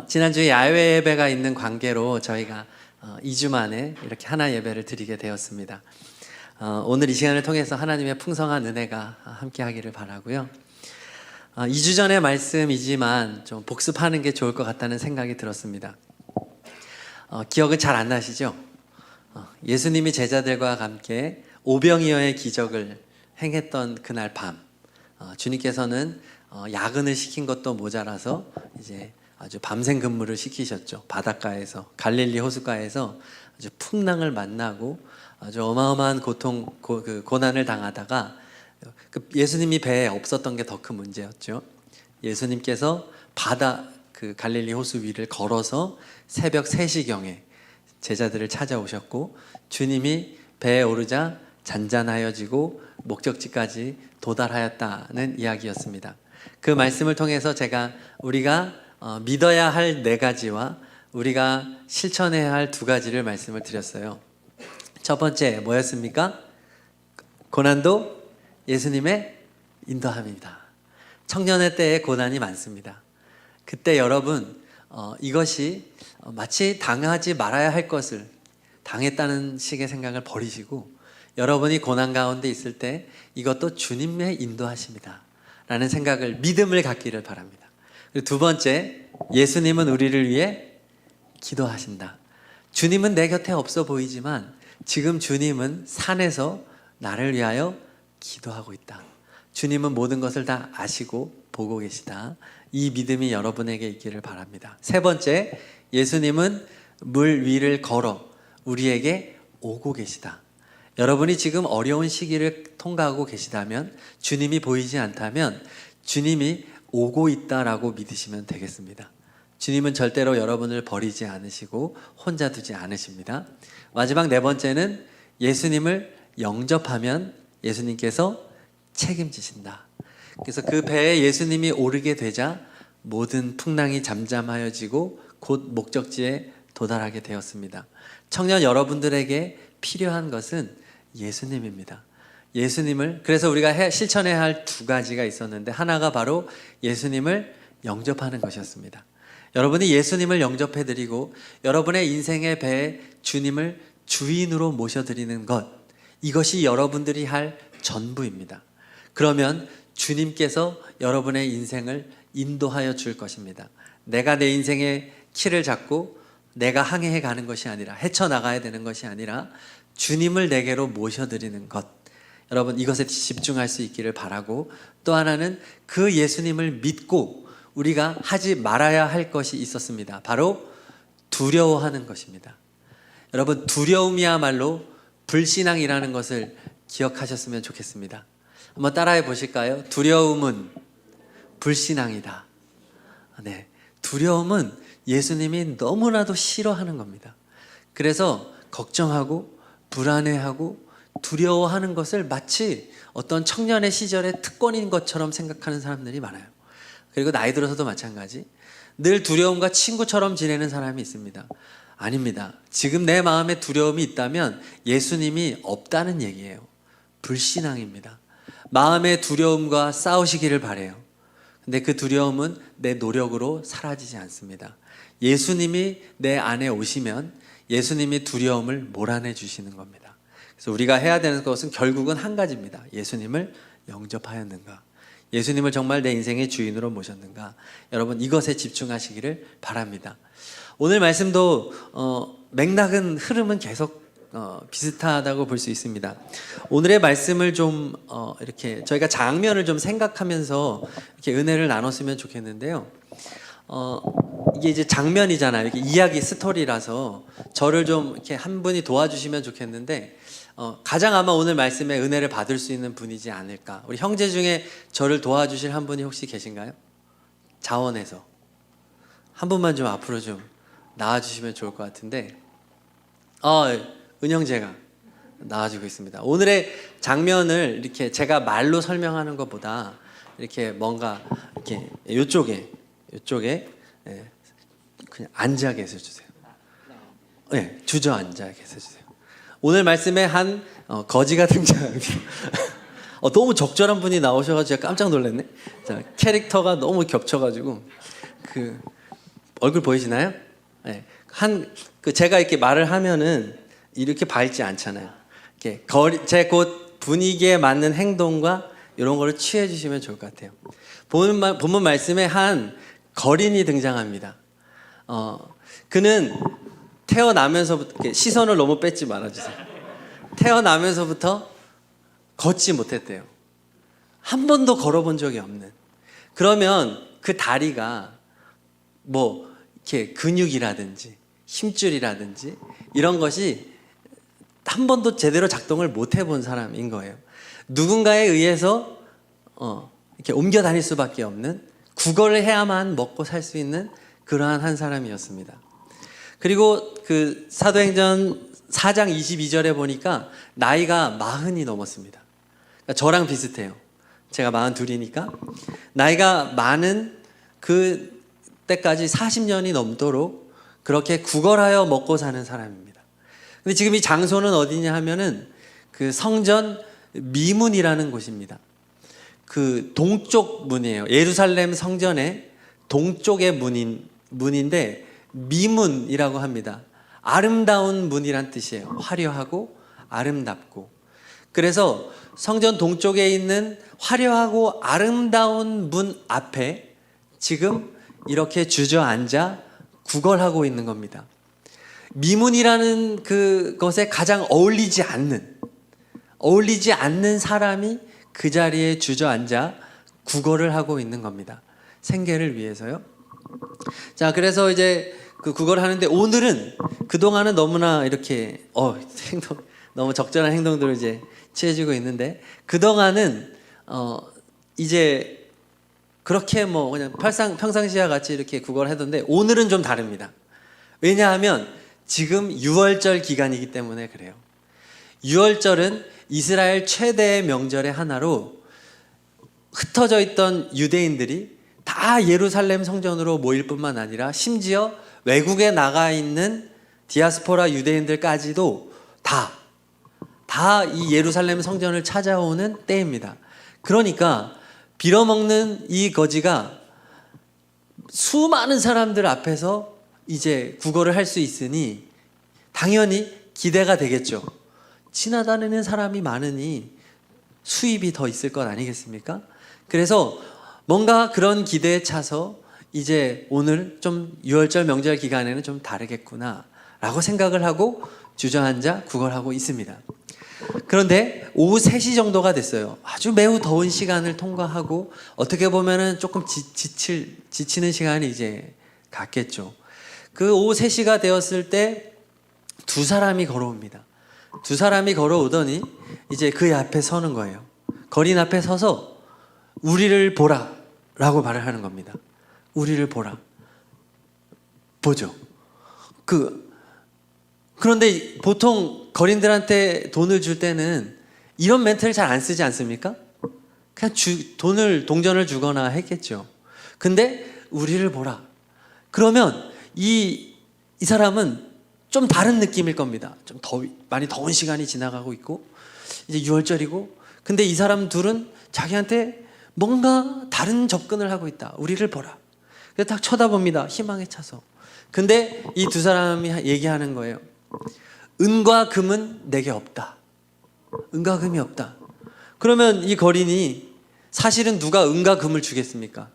지난주에 야외 예배가 있는 관계로 저희가 2주 만에 이렇게 하나 예배를 드리게 되었습니다. 오늘 이 시간을 통해서 하나님의 풍성한 은혜가 함께 하기를 바라고요. 2주 전의 말씀이지만 좀 복습하는 게 좋을 것 같다는 생각이 들었습니다. 기억은 잘 안 나시죠? 예수님이 제자들과 함께 오병이어의 기적을 행했던 그날 밤, 주님께서는 야근을 시킨 것도 모자라서 이제 아주 밤샘 근무를 시키셨죠. 바닷가에서, 갈릴리 호숫가에서 아주 풍랑을 만나고 아주 어마어마한 고난을 당하다가 예수님이 배에 없었던 게 더 큰 문제였죠. 예수님께서 갈릴리 호수 위를 걸어서 새벽 3시경에 제자들을 찾아오셨고, 주님이 배에 오르자 잔잔하여지고 목적지까지 도달하였다는 이야기였습니다. 그 말씀을 통해서 우리가 믿어야 할 4가지와 우리가 실천해야 할 2가지를 말씀을 드렸어요. 첫 번째 뭐였습니까? 고난도 예수님의 인도함입니다. 청년의 때에 고난이 많습니다. 그때 여러분 이것이 마치 당하지 말아야 할 것을 당했다는 식의 생각을 버리시고, 여러분이 고난 가운데 있을 때 이것도 주님의 인도하십니다 라는 생각을, 믿음을 갖기를 바랍니다. 그리고 2번째, 예수님은 우리를 위해 기도하신다. 주님은 내 곁에 없어 보이지만 지금 주님은 산에서 나를 위하여 기도하고 있다. 주님은 모든 것을 다 아시고 보고 계시다. 이 믿음이 여러분에게 있기를 바랍니다. 3번째, 예수님은 물 위를 걸어 우리에게 오고 계시다. 여러분이 지금 어려운 시기를 통과하고 계시다면, 주님이 보이지 않다면 주님이 오고 있다라고 믿으시면 되겠습니다. 주님은 절대로 여러분을 버리지 않으시고 혼자 두지 않으십니다. 마지막 4번째는 예수님을 영접하면 예수님께서 책임지신다. 그래서 그 배에 예수님이 오르게 되자 모든 풍랑이 잠잠하여지고 곧 목적지에 도달하게 되었습니다. 청년 여러분들에게 필요한 것은 예수님입니다. 예수님을, 그래서 우리가 실천해야 할 2가지가 있었는데, 하나가 바로 예수님을 영접하는 것이었습니다. 여러분이 예수님을 영접해드리고 여러분의 인생의 배에 주님을 주인으로 모셔드리는 것, 이것이 여러분들이 할 전부입니다. 그러면 주님께서 여러분의 인생을 인도하여 줄 것입니다. 내가 내 인생의 키를 잡고 내가 항해해 가는 것이 아니라, 헤쳐나가야 되는 것이 아니라 주님을 내게로 모셔드리는 것, 여러분 이것에 집중할 수 있기를 바라고, 또 하나는 그 예수님을 믿고 우리가 하지 말아야 할 것이 있었습니다. 바로 두려워하는 것입니다. 여러분, 두려움이야말로 불신앙이라는 것을 기억하셨으면 좋겠습니다. 한번 따라해 보실까요? 두려움은 불신앙이다. 네, 두려움은 예수님이 너무나도 싫어하는 겁니다. 그래서 걱정하고 불안해하고 두려워하는 것을 마치 어떤 청년의 시절의 특권인 것처럼 생각하는 사람들이 많아요. 그리고 나이 들어서도 마찬가지. 늘 두려움과 친구처럼 지내는 사람이 있습니다. 아닙니다. 지금 내 마음에 두려움이 있다면 예수님이 없다는 얘기예요. 불신앙입니다. 마음의 두려움과 싸우시기를 바라요. 근데 그 두려움은 내 노력으로 사라지지 않습니다. 예수님이 내 안에 오시면 예수님이 두려움을 몰아내 주시는 겁니다. 그래서 우리가 해야 되는 것은 결국은 한 가지입니다. 예수님을 영접하였는가? 예수님을 정말 내 인생의 주인으로 모셨는가? 여러분, 이것에 집중하시기를 바랍니다. 오늘 말씀도 맥락은, 흐름은 계속 비슷하다고 볼 수 있습니다. 오늘의 말씀을 좀 이렇게 저희가 장면을 좀 생각하면서 이렇게 은혜를 나눴으면 좋겠는데요. 이게 이제 장면이잖아요. 이렇게 이야기 스토리라서 저를 좀 이렇게 한 분이 도와주시면 좋겠는데, 가장 아마 오늘 말씀에 은혜를 받을 수 있는 분이지 않을까. 우리 형제 중에 저를 도와주실 한 분이 혹시 계신가요? 자원해서 한 분만 좀 앞으로 좀 나와주시면 좋을 것 같은데, 은영제가 나와주고 있습니다. 오늘의 장면을 이렇게 제가 말로 설명하는 것보다 이렇게 뭔가 이렇게 이쪽에 그냥 앉아 계셔 주세요. 네, 주저앉아 계셔 주세요. 오늘 말씀에 한 거지가 등장합니다. 너무 적절한 분이 나오셔가지고 제가 깜짝 놀랐네. 자, 캐릭터가 너무 겹쳐가지고 얼굴 보이시나요? 네. 제가 이렇게 말을 하면은 이렇게 밝지 않잖아요. 이렇게 제 곧 분위기에 맞는 행동과 이런 거를 취해 주시면 좋을 것 같아요. 본문 말씀에 한 거린이 등장합니다. 그는 태어나면서부터 시선을 너무 뺏지 말아주세요. 태어나면서부터 걷지 못했대요. 한 번도 걸어본 적이 없는. 그러면 그 다리가 뭐 이렇게 근육이라든지 힘줄이라든지 이런 것이 한 번도 제대로 작동을 못 해본 사람인 거예요. 누군가에 의해서 이렇게 옮겨 다닐 수밖에 없는, 구걸을 해야만 먹고 살 수 있는 그러한 한 사람이었습니다. 그리고 그 사도행전 4장 22절에 보니까 나이가 40이 넘었습니다. 그러니까 저랑 비슷해요. 제가 42이니까 나이가 많은 그 때까지 40년이 넘도록 그렇게 구걸하여 먹고 사는 사람입니다. 근데 지금 이 장소는 어디냐 하면은 그 성전 미문이라는 곳입니다. 그 동쪽 문이에요. 예루살렘 성전의 동쪽의 문인데 미문이라고 합니다. 아름다운 문이란 뜻이에요. 화려하고 아름답고. 그래서 성전 동쪽에 있는 화려하고 아름다운 문 앞에 지금 이렇게 주저앉아 구걸하고 있는 겁니다. 미문이라는 그것에 가장 어울리지 않는 사람이 그 자리에 주저앉아 구걸을 하고 있는 겁니다. 생계를 위해서요. 자, 그래서 이제 그 구걸을 하는데 오늘은 그동안은 너무나 이렇게 너무 적절한 행동들을 이제 취해지고 있는데 그동안은 이제 그렇게 뭐 그냥 평상시와 같이 이렇게 구걸을 하던데 오늘은 좀 다릅니다. 왜냐하면 지금 유월절 기간이기 때문에 그래요. 유월절은 이스라엘 최대의 명절의 하나로 흩어져 있던 유대인들이 다 예루살렘 성전으로 모일 뿐만 아니라 심지어 외국에 나가 있는 디아스포라 유대인들까지도 다 이 예루살렘 성전을 찾아오는 때입니다. 그러니까 빌어먹는 이 거지가 수많은 사람들 앞에서 이제 구걸을 할 수 있으니 당연히 기대가 되겠죠. 지나다니는 사람이 많으니 수입이 더 있을 것 아니겠습니까? 그래서 뭔가 그런 기대에 차서 이제 오늘 좀 유월절 명절 기간에는 좀 다르겠구나 라고 생각을 하고 주저앉아 구걸하고 있습니다. 그런데 오후 3시 정도가 됐어요. 아주 매우 더운 시간을 통과하고 어떻게 보면은 조금 지치는 시간이 이제 갔겠죠. 그 오후 3시가 되었을 때 두 사람이 걸어옵니다. 두 사람이 걸어오더니 이제 그의 앞에 서는 거예요. 거린 앞에 서서 우리를 보라 라고 말을 하는 겁니다. 우리를 보라. 보죠. 그런데 보통 거린들한테 돈을 줄 때는 이런 멘트를 잘 안 쓰지 않습니까? 그냥 동전을 주거나 했겠죠. 근데 우리를 보라. 그러면 이 사람은 좀 다른 느낌일 겁니다. 좀 많이 더운 시간이 지나가고 있고 이제 유월절이고 근데 이 사람 둘은 자기한테 뭔가 다른 접근을 하고 있다. 우리를 보라. 그래서 딱 쳐다봅니다. 희망에 차서. 근데 이 두 사람이 얘기하는 거예요. 은과 금은 내게 없다. 은과 금이 없다. 그러면 이 거린이 사실은 누가 은과 금을 주겠습니까?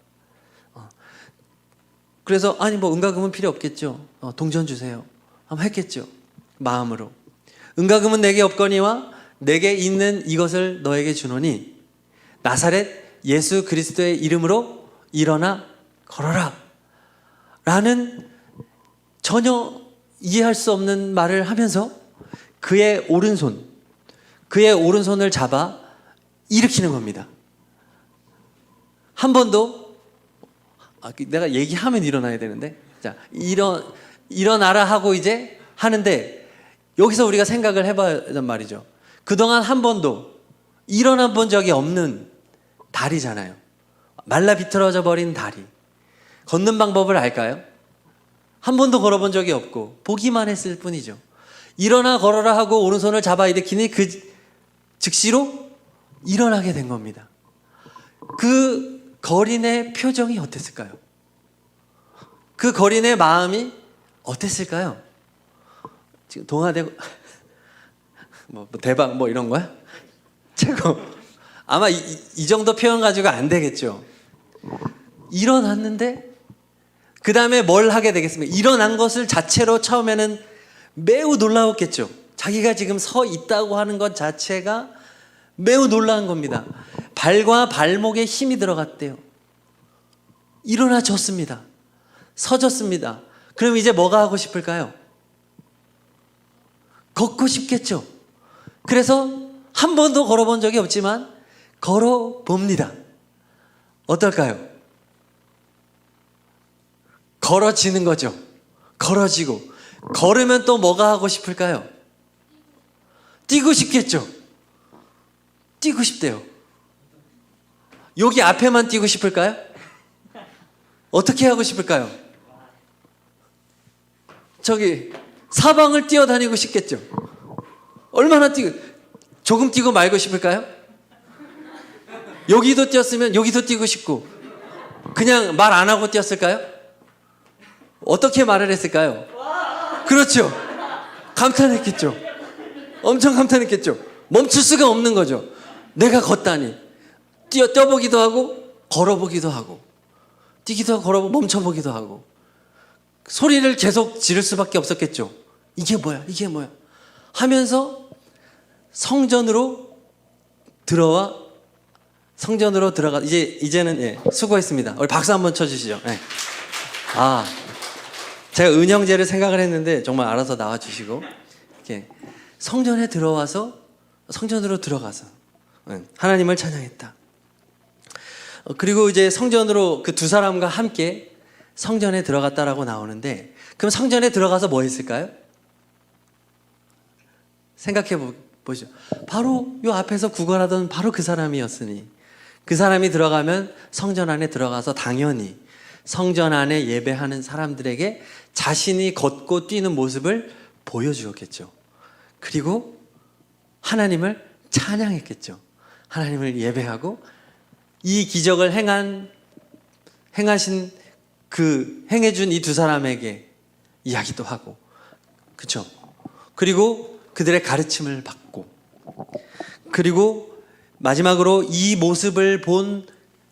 그래서 아니 뭐 은과 금은 필요 없겠죠. 동전 주세요. 한번 했겠죠. 마음으로. 은과 금은 내게 없거니와 내게 있는 이것을 너에게 주노니 나사렛 예수 그리스도의 이름으로 일어나 걸어라 라는 전혀 이해할 수 없는 말을 하면서 그의 오른손을 잡아 일으키는 겁니다. 한 번도 내가 얘기하면 일어나야 되는데 자 일어나라 하고 이제 하는데 여기서 우리가 생각을 해봐야 한단 말이죠. 그동안 한 번도 일어나 본 적이 없는 다리잖아요. 말라 비틀어져 버린 다리. 걷는 방법을 알까요? 한 번도 걸어본 적이 없고 보기만 했을 뿐이죠. 일어나 걸어라 하고 오른손을 잡아 일으키니 그 즉시로 일어나게 된 겁니다. 그 거린의 표정이 어땠을까요? 그 거린의 마음이 어땠을까요? 지금 동화되고 뭐 대박 뭐 이런 거야? 최고. 아마 이 정도 표현 가지고 안 되겠죠. 일어났는데 그 다음에 뭘 하게 되겠습니까? 일어난 것을 자체로 처음에는 매우 놀라웠겠죠. 자기가 지금 서 있다고 하는 것 자체가 매우 놀라운 겁니다. 발과 발목에 힘이 들어갔대요. 일어나졌습니다. 서졌습니다. 그럼 이제 뭐가 하고 싶을까요? 걷고 싶겠죠. 그래서 한 번도 걸어본 적이 없지만 걸어봅니다. 어떨까요? 걸어지는 거죠. 걸어지고. 걸으면 또 뭐가 하고 싶을까요? 뛰고 싶겠죠. 뛰고 싶대요. 여기 앞에만 뛰고 싶을까요? 어떻게 하고 싶을까요? 저기 사방을 뛰어다니고 싶겠죠. 얼마나 조금 뛰고 말고 싶을까요? 여기도 뛰었으면 여기도 뛰고 싶고, 그냥 말 안 하고 뛰었을까요? 어떻게 말을 했을까요? 그렇죠. 감탄했겠죠. 엄청 감탄했겠죠. 멈출 수가 없는 거죠. 내가 걷다니. 뛰어보기도 하고 걸어보기도 하고, 뛰기도 하고 걸어보고 멈춰보기도 하고, 소리를 계속 지를 수밖에 없었겠죠. 이게 뭐야, 이게 뭐야 하면서 성전으로 들어가. 이제는 수고했습니다. 우리 박수 한번 쳐주시죠. 제가 은형제를 생각을 했는데 정말 알아서 나와주시고, 이렇게 성전으로 들어가서 하나님을 찬양했다. 그리고 이제 성전으로 그 두 사람과 함께 성전에 들어갔다라고 나오는데, 그럼 성전에 들어가서 뭐 했을까요? 생각해 보시죠. 바로 요 앞에서 구걸하던 바로 그 사람이었으니, 그 사람이 들어가면 성전 안에 들어가서 당연히 성전 안에 예배하는 사람들에게 자신이 걷고 뛰는 모습을 보여주었겠죠. 그리고 하나님을 찬양했겠죠. 하나님을 예배하고 이 기적을 행해준 이 두 사람에게 이야기도 하고, 그렇죠? 그리고 그들의 가르침을 받고, 그리고 마지막으로 이 모습을 본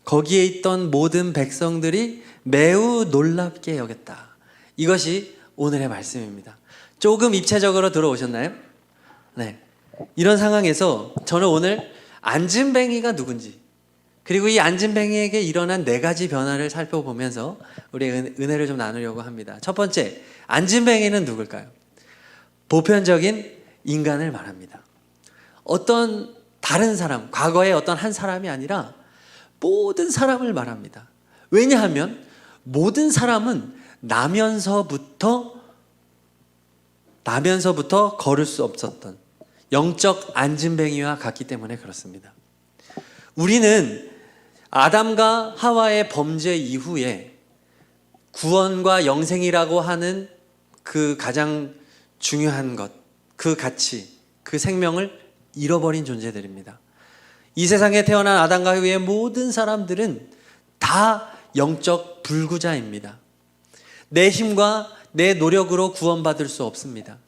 거기에 있던 모든 백성들이 매우 놀랍게 여겼다. 이것이 오늘의 말씀입니다. 조금 입체적으로 들어오셨나요? 네. 이런 상황에서 저는 오늘 안진뱅이가 누군지, 그리고 이 안진뱅이에게 일어난 4가지 변화를 살펴보면서 우리 은혜를 좀 나누려고 합니다. 첫 번째, 안진뱅이는 누굴까요? 보편적인 인간을 말합니다. 어떤 다른 사람, 과거의 어떤 한 사람이 아니라 모든 사람을 말합니다. 왜냐하면 모든 사람은 나면서부터 걸을 수 없었던 영적 안진뱅이와 같기 때문에 그렇습니다. 우리는 아담과 하와의 범죄 이후에 구원과 영생이라고 하는 그 가장 중요한 것, 그 가치, 그 생명을 잃어버린 존재들입니다. 이 세상에 태어난 아담과 이후의 모든 사람들은 다 영적 불구자입니다. 내 힘과 내 노력으로 구원받을 수 없습니다.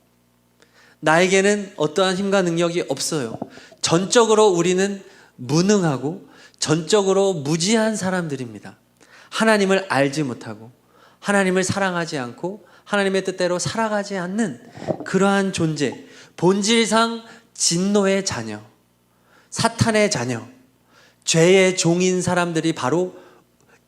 나에게는 어떠한 힘과 능력이 없어요. 전적으로 우리는 무능하고 전적으로 무지한 사람들입니다. 하나님을 알지 못하고 하나님을 사랑하지 않고 하나님의 뜻대로 살아가지 않는 그러한 존재, 본질상 진노의 자녀, 사탄의 자녀, 죄의 종인 사람들이 바로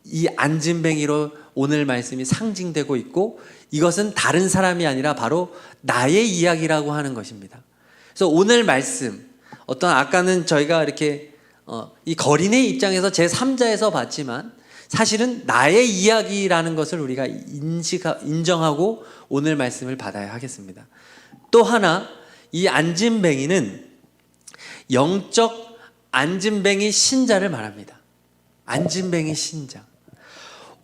이 안진뱅이로 오늘 말씀이 상징되고 있고, 이것은 다른 사람이 아니라 바로 나의 이야기라고 하는 것입니다. 그래서 오늘 말씀, 아까는 저희가 이렇게 이 거린의 입장에서 제3자에서 봤지만 사실은 나의 이야기라는 것을 우리가 인정하고 오늘 말씀을 받아야 하겠습니다. 또 하나, 이 안진뱅이는 영적 안진뱅이 신자를 말합니다. 안진뱅이 신자.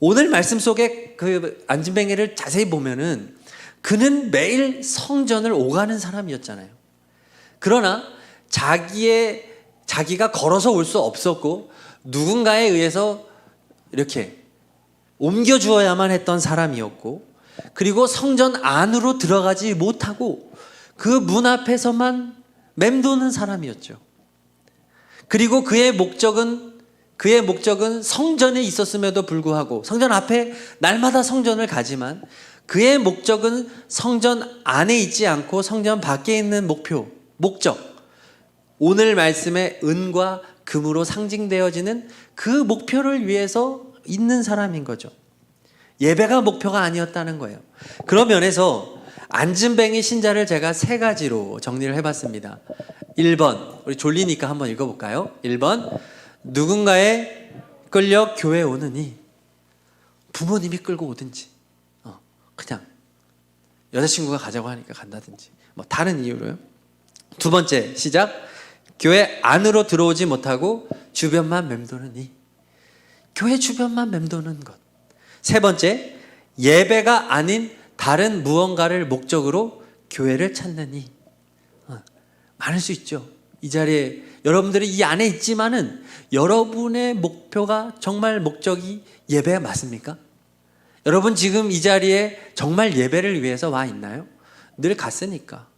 오늘 말씀 속에 그 안진뱅이를 자세히 보면은 그는 매일 성전을 오가는 사람이었잖아요. 그러나 자기가 걸어서 올 수 없었고 누군가에 의해서 이렇게 옮겨주어야만 했던 사람이었고, 그리고 성전 안으로 들어가지 못하고 그 문 앞에서만 맴도는 사람이었죠. 그리고 그의 목적은 성전에 있었음에도 불구하고, 성전 앞에 날마다 성전을 가지만 그의 목적은 성전 안에 있지 않고 성전 밖에 있는 목적, 오늘 말씀의 은과 금으로 상징되어지는 그 목표를 위해서 있는 사람인 거죠. 예배가 목표가 아니었다는 거예요. 그런 면에서 안진뱅이 신자를 제가 세 가지로 정리를 해봤습니다. 1번, 우리 졸리니까 한번 읽어볼까요? 1번, 누군가에 끌려 교회 오느니, 부모님이 끌고 오든지, 그냥 여자친구가 가자고 하니까 간다든지, 뭐 다른 이유로요. 두 번째, 시작. 교회 안으로 들어오지 못하고 주변만 맴도느니, 교회 주변만 맴도는 것. 세 번째, 예배가 아닌 다른 무언가를 목적으로 교회를 찾느니. 많을 수 있죠. 이 자리에 여러분들이 이 안에 있지만은 여러분의 목표가, 정말 목적이 예배 맞습니까? 여러분 지금 이 자리에 정말 예배를 위해서 와 있나요? 늘 갔으니까.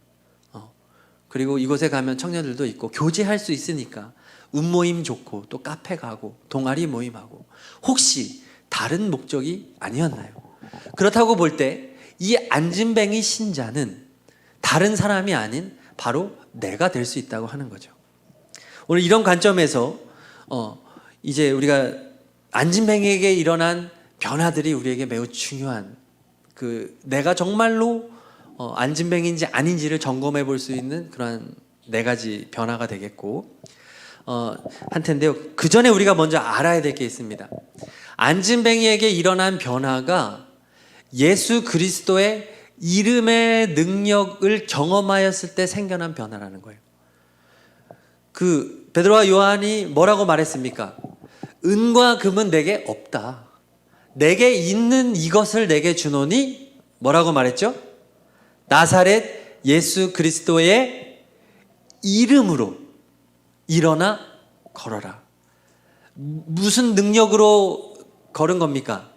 그리고 이곳에 가면 청년들도 있고 교제할 수 있으니까 운모임 좋고 또 카페 가고 동아리 모임하고, 혹시 다른 목적이 아니었나요? 그렇다고 볼 때 이 안진뱅이 신자는 다른 사람이 아닌 바로 내가 될 수 있다고 하는 거죠. 오늘 이런 관점에서 이제 우리가 안진뱅이에게 일어난 변화들이 우리에게 매우 중요한, 내가 정말로 안진뱅인지 아닌지를 점검해 볼 수 있는 그러한 네 가지 변화가 되겠고, 한 텐데요. 그 전에 우리가 먼저 알아야 될 게 있습니다. 안진뱅이에게 일어난 변화가 예수 그리스도의 이름의 능력을 경험하였을 때 생겨난 변화라는 거예요. 베드로와 요한이 뭐라고 말했습니까? 은과 금은 내게 없다. 내게 있는 이것을 내게 주노니, 뭐라고 말했죠? 나사렛 예수 그리스도의 이름으로 일어나 걸어라. 무슨 능력으로 걸은 겁니까?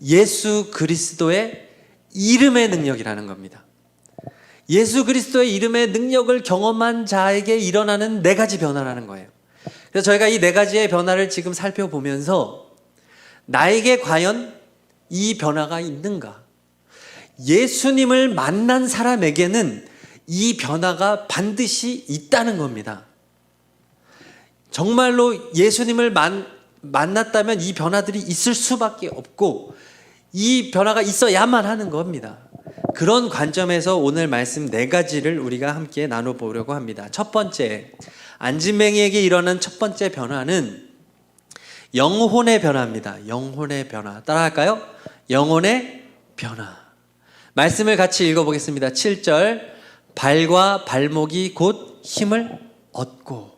예수 그리스도의 이름의 능력이라는 겁니다. 예수 그리스도의 이름의 능력을 경험한 자에게 일어나는 네 가지 변화라는 거예요. 그래서 저희가 이 네 가지의 변화를 지금 살펴보면서 나에게 과연 이 변화가 있는가? 예수님을 만난 사람에게는 이 변화가 반드시 있다는 겁니다. 정말로 예수님을 만났다면 이 변화들이 있을 수밖에 없고, 이 변화가 있어야만 하는 겁니다. 그런 관점에서 오늘 말씀 네 가지를 우리가 함께 나눠보려고 합니다. 첫 번째, 안진뱅이에게 일어난 첫 번째 변화는 영혼의 변화입니다. 영혼의 변화. 따라할까요? 영혼의 변화. 말씀을 같이 읽어보겠습니다. 7절, 발과 발목이 곧 힘을 얻고,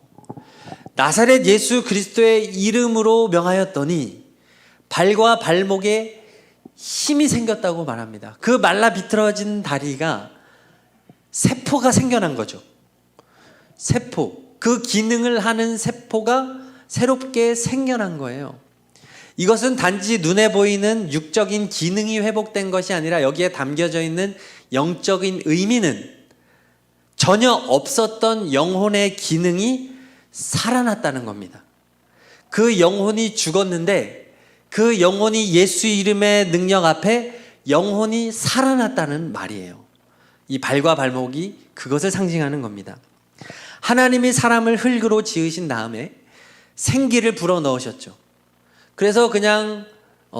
나사렛 예수 그리스도의 이름으로 명하였더니 발과 발목에 힘이 생겼다고 말합니다. 그 말라 비틀어진 다리가 세포가 생겨난 거죠. 세포, 그 기능을 하는 세포가 새롭게 생겨난 거예요. 이것은 단지 눈에 보이는 육적인 기능이 회복된 것이 아니라 여기에 담겨져 있는 영적인 의미는 전혀 없었던 영혼의 기능이 살아났다는 겁니다. 그 영혼이 죽었는데 그 영혼이 예수 이름의 능력 앞에 영혼이 살아났다는 말이에요. 이 발과 발목이 그것을 상징하는 겁니다. 하나님이 사람을 흙으로 지으신 다음에 생기를 불어넣으셨죠. 그래서 그냥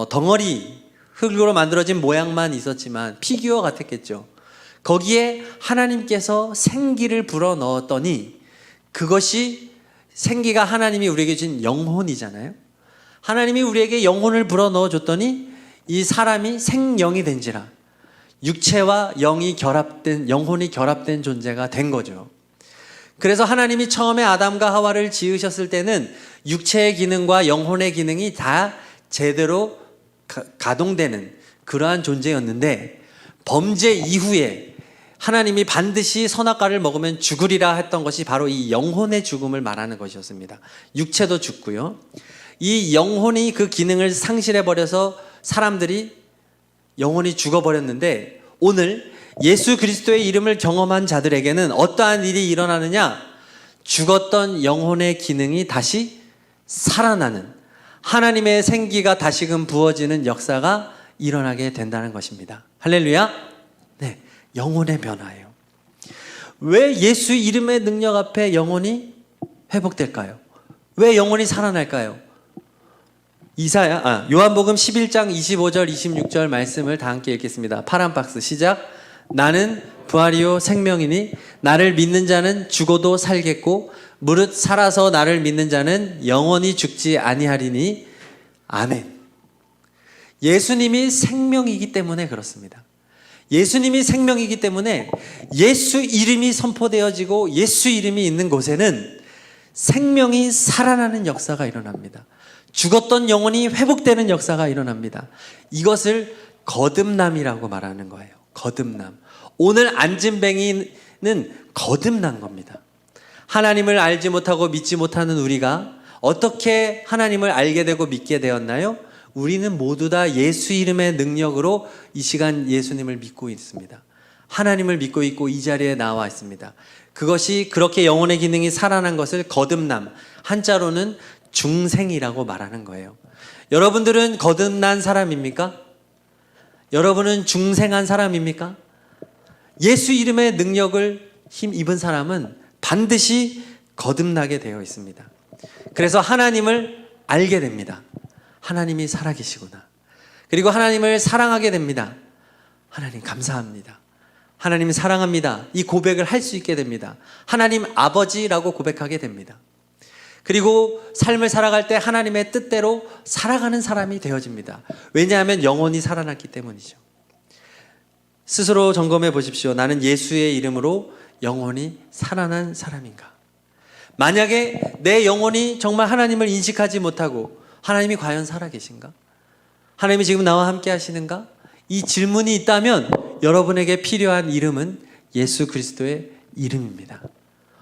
덩어리 흙으로 만들어진 모양만 있었지만 피규어 같았겠죠. 거기에 하나님께서 생기를 불어넣었더니, 그것이 생기가 하나님이 우리에게 준 영혼이잖아요. 하나님이 우리에게 영혼을 불어넣어 줬더니 이 사람이 생영이 된지라, 육체와 영이 결합된, 영혼이 결합된 존재가 된 거죠. 그래서 하나님이 처음에 아담과 하와를 지으셨을 때는 육체의 기능과 영혼의 기능이 다 제대로 가동되는 그러한 존재였는데, 범죄 이후에 하나님이 반드시 선악과를 먹으면 죽으리라 했던 것이 바로 이 영혼의 죽음을 말하는 것이었습니다. 육체도 죽고요. 이 영혼이 그 기능을 상실해버려서 사람들이 영혼이 죽어버렸는데 오늘 예수 그리스도의 이름을 경험한 자들에게는 어떠한 일이 일어나느냐? 죽었던 영혼의 기능이 다시 살아나는, 하나님의 생기가 다시금 부어지는 역사가 일어나게 된다는 것입니다. 할렐루야. 네, 영혼의 변화예요. 왜 예수 이름의 능력 앞에 영혼이 회복될까요? 왜 영혼이 살아날까요? 요한복음 11장 25절 26절 말씀을 다 함께 읽겠습니다. 파란 박스 시작. 나는 부활이요 생명이니 나를 믿는 자는 죽어도 살겠고 무릇 살아서 나를 믿는 자는 영원히 죽지 아니하리니 아멘. 예수님이 생명이기 때문에 그렇습니다. 예수님이 생명이기 때문에 예수 이름이 선포되어지고 예수 이름이 있는 곳에는 생명이 살아나는 역사가 일어납니다. 죽었던 영혼이 회복되는 역사가 일어납니다. 이것을 거듭남이라고 말하는 거예요. 거듭남. 오늘 안진뱅이는 거듭난 겁니다. 하나님을 알지 못하고 믿지 못하는 우리가 어떻게 하나님을 알게 되고 믿게 되었나요? 우리는 모두 다 예수 이름의 능력으로 이 시간 예수님을 믿고 있습니다. 하나님을 믿고 있고 이 자리에 나와 있습니다. 그것이 그렇게 영혼의 기능이 살아난 것을 거듭남, 한자로는 중생이라고 말하는 거예요. 여러분들은 거듭난 사람입니까? 여러분은 중생한 사람입니까? 예수 이름의 능력을 힘입은 사람은 반드시 거듭나게 되어 있습니다. 그래서 하나님을 알게 됩니다. 하나님이 살아계시구나. 그리고 하나님을 사랑하게 됩니다. 하나님 감사합니다. 하나님 사랑합니다. 이 고백을 할 수 있게 됩니다. 하나님 아버지라고 고백하게 됩니다. 그리고 삶을 살아갈 때 하나님의 뜻대로 살아가는 사람이 되어집니다. 왜냐하면 영혼이 살아났기 때문이죠. 스스로 점검해 보십시오. 나는 예수의 이름으로 영혼이 살아난 사람인가? 만약에 내 영혼이 정말 하나님을 인식하지 못하고 하나님이 과연 살아계신가? 하나님이 지금 나와 함께 하시는가? 이 질문이 있다면 여러분에게 필요한 이름은 예수 그리스도의 이름입니다.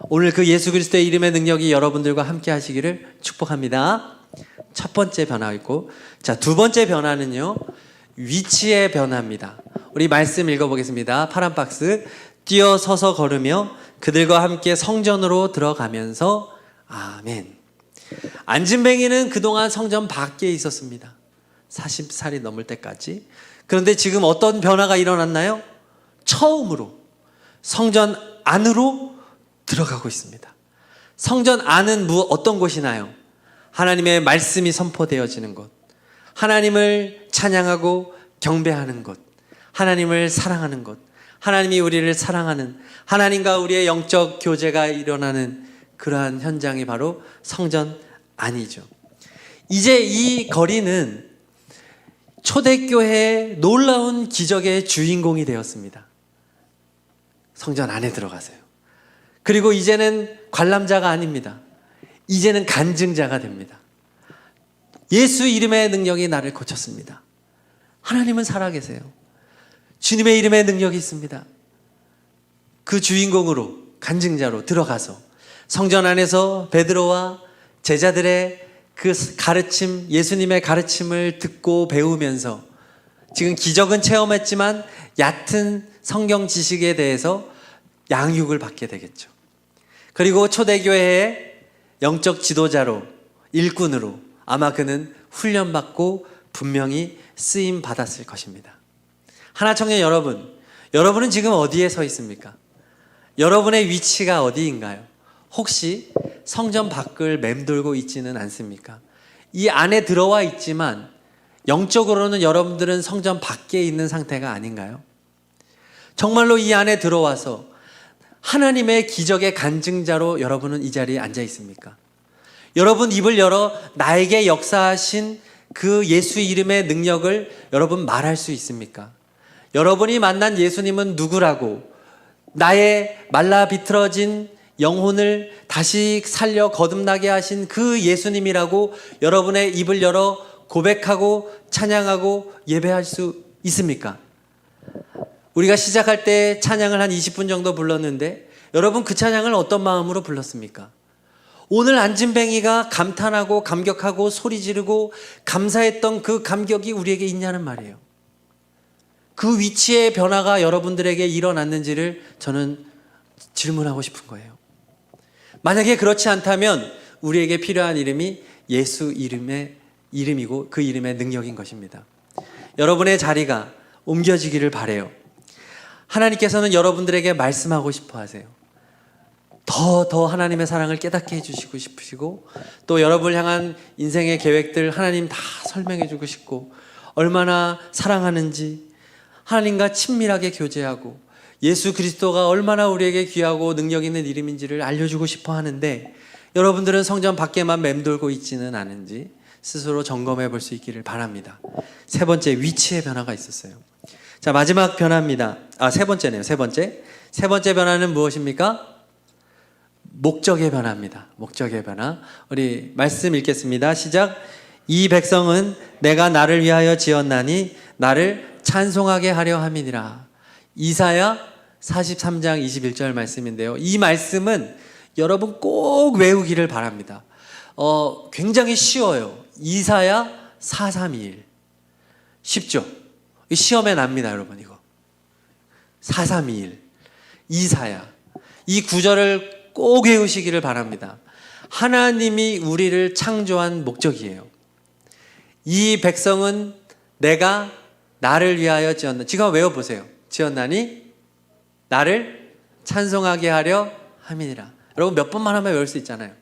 오늘 그 예수 그리스도의 이름의 능력이 여러분들과 함께 하시기를 축복합니다. 첫 번째 변화 있고, 자, 두 번째 변화는요, 위치의 변화입니다. 우리 말씀 읽어보겠습니다. 파란 박스. 뛰어서서 걸으며 그들과 함께 성전으로 들어가면서 아멘. 안진뱅이는 그동안 성전 밖에 있었습니다. 40살이 넘을 때까지. 그런데 지금 어떤 변화가 일어났나요? 처음으로 성전 안으로 들어가고 있습니다. 성전 안은 어떤 곳이나요? 하나님의 말씀이 선포되어지는 곳, 하나님을 찬양하고 경배하는 곳, 하나님을 사랑하는 곳, 하나님이 우리를 사랑하는, 하나님과 우리의 영적 교제가 일어나는 그러한 현장이 바로 성전 안이죠. 이제 이 거리는 초대교회의 놀라운 기적의 주인공이 되었습니다. 성전 안에 들어가세요. 그리고 이제는 관람자가 아닙니다. 이제는 간증자가 됩니다. 예수 이름의 능력이 나를 고쳤습니다. 하나님은 살아계세요. 주님의 이름의 능력이 있습니다. 그 주인공으로, 간증자로 들어가서 성전 안에서 베드로와 제자들의 그 가르침, 예수님의 가르침을 듣고 배우면서 지금 기적은 체험했지만 얕은 성경 지식에 대해서 양육을 받게 되겠죠. 그리고 초대교회의 영적 지도자로, 일꾼으로 아마 그는 훈련받고 분명히 쓰임 받았을 것입니다. 하나청년 여러분, 여러분은 지금 어디에 서 있습니까? 여러분의 위치가 어디인가요? 혹시 성전 밖을 맴돌고 있지는 않습니까? 이 안에 들어와 있지만 영적으로는 여러분들은 성전 밖에 있는 상태가 아닌가요? 정말로 이 안에 들어와서 하나님의 기적의 간증자로 여러분은 이 자리에 앉아 있습니까? 여러분 입을 열어 나에게 역사하신 그 예수 이름의 능력을 여러분 말할 수 있습니까? 여러분이 만난 예수님은 누구라고, 나의 말라 비틀어진 영혼을 다시 살려 거듭나게 하신 그 예수님이라고 여러분의 입을 열어 고백하고 찬양하고 예배할 수 있습니까? 우리가 시작할 때 찬양을 한 20분 정도 불렀는데 여러분 그 찬양을 어떤 마음으로 불렀습니까? 오늘 안진뱅이가 감탄하고 감격하고 소리 지르고 감사했던 그 감격이 우리에게 있냐는 말이에요. 그 위치의 변화가 여러분들에게 일어났는지를 저는 질문하고 싶은 거예요. 만약에 그렇지 않다면 우리에게 필요한 이름이 예수 이름이고 그 이름의 능력인 것입니다. 여러분의 자리가 옮겨지기를 바라요. 하나님께서는 여러분들에게 말씀하고 싶어 하세요. 더 하나님의 사랑을 깨닫게 해주시고 싶으시고, 또 여러분을 향한 인생의 계획들 하나님 다 설명해 주고 싶고, 얼마나 사랑하는지 하나님과 친밀하게 교제하고 예수 그리스도가 얼마나 우리에게 귀하고 능력 있는 이름인지를 알려주고 싶어 하는데, 여러분들은 성전 밖에만 맴돌고 있지는 않은지 스스로 점검해 볼 수 있기를 바랍니다. 세 번째, 위치의 변화가 있었어요. 자, 마지막 변화입니다. 세 번째네요. 세 번째 변화는 무엇입니까? 목적의 변화입니다. 목적의 변화. 우리 말씀 읽겠습니다. 시작. 이 백성은 내가 나를 위하여 지었나니 나를 찬송하게 하려 함이니라. 이사야 43장 21절 말씀인데요. 이 말씀은 여러분 꼭 외우기를 바랍니다. 굉장히 쉬워요. 이사야 431. 쉽죠? 시험에 납니다, 여러분. 이거 4321 이사야. 이 구절을 꼭 외우시기를 바랍니다. 하나님이 우리를 창조한 목적이에요. 이 백성은 내가 나를 위하여 지었나. 지금 한번 외워보세요. 지었나니 나를 찬송하게 하려 함이니라. 여러분 몇 번만 하면 외울 수 있잖아요.